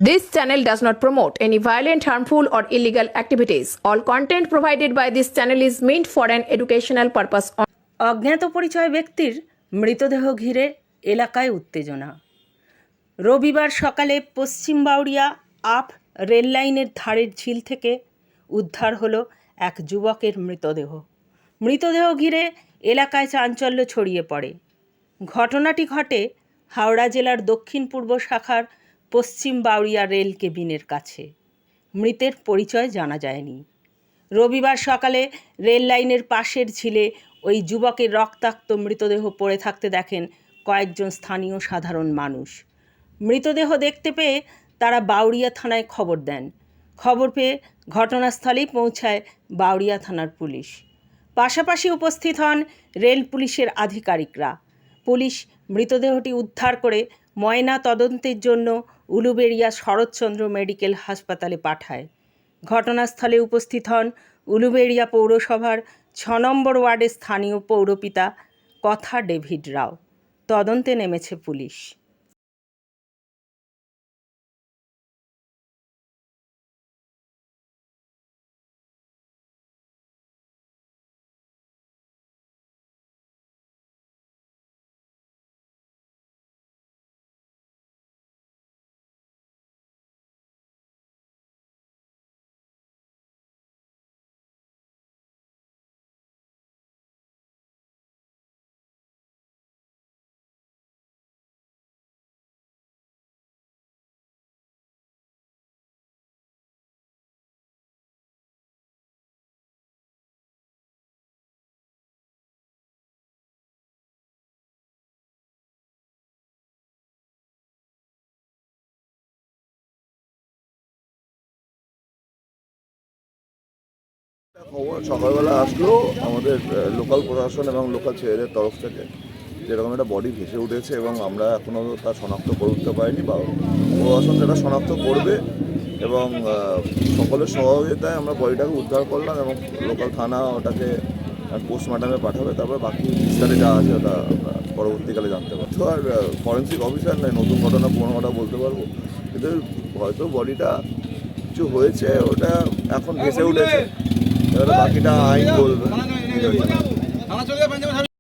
This channel does not promote any violent, harmful, or illegal activities. All content provided by this channel is meant for an educational purpose only. অজ্ঞাত পরিচয় ব্যক্তির মৃতদেহ ঘিরে এলাকায় উত্তেজনা। রবিবার সকালে পশ্চিম বাউরিয়া আপ রেললাইনের ধারের ঝিল থেকে উদ্ধার হলো এক যুবকের মৃতদেহ ঘিরে এলাকায় চাঞ্চল্য ছড়িয়ে পড়ে। ঘটনাটি ঘটে হাওড়া জেলার দক্ষিণ পূর্ব শাখার পশ্চিম বাউরিয়া রেল কেবিনের কাছে। মৃতের পরিচয় জানা যায়নি। রবিবার সকালে রেল লাইনের পাশের ঝিলে ওই যুবকের রক্তাক্ত মৃতদেহ পড়ে থাকতে দেখেন কয়েকজন স্থানীয় সাধারণ মানুষ। মৃতদেহ দেখতে পেয়ে তারা বাউরিয়া থানায় খবর দেন। খবর পেয়ে ঘটনাস্থলেই পৌঁছায় বাউরিয়া থানার পুলিশ। পাশাপাশি উপস্থিত হন রেল পুলিশের আধিকারিকরা। পুলিশ মৃতদেহটি উদ্ধার করে ময়না তদন্তের জন্য উলুবেড়িয়া শরৎচন্দ্র মেডিকেল হাসপাতালে পাঠায়। ঘটনাস্থলে উপস্থিত হন উলুবেড়িয়া পৌরসভার ৬ নম্বর ওয়ার্ডের স্থানীয় পৌরপিতা কথা ডেভিড রাও। তদন্তে নেমেছে পুলিশ। খবর সকালবেলা আসলো আমাদের লোকাল প্রশাসন এবং লোকাল ছেলেদের তরফ থেকে, যেরকম একটা বডি ভেসে উঠেছে এবং আমরা এখনও তা শনাক্ত করে উঠতে পারিনি, বা প্রশাসন সেটা শনাক্ত করবে এবং সকলের সহযোগিতায় আমরা বডিটাকে উদ্ধার করলাম এবং লোকাল থানা ওটাকে পোস্টমর্টমে পাঠাবে। তারপর বাকি বিস্তারে যা আছে ওটা আমরা পরবর্তীকালে জানতে পারবো। তো আর ফরেন্সিক অফিসার নয়, নতুন ঘটনা পুরোনো ঘটনা বলতে পারবো, কিন্তু হয়তো বডিটা কিছু হয়েছে, ওটা এখন ভেসে উঠেছে, বাকিটা আইন বলবে।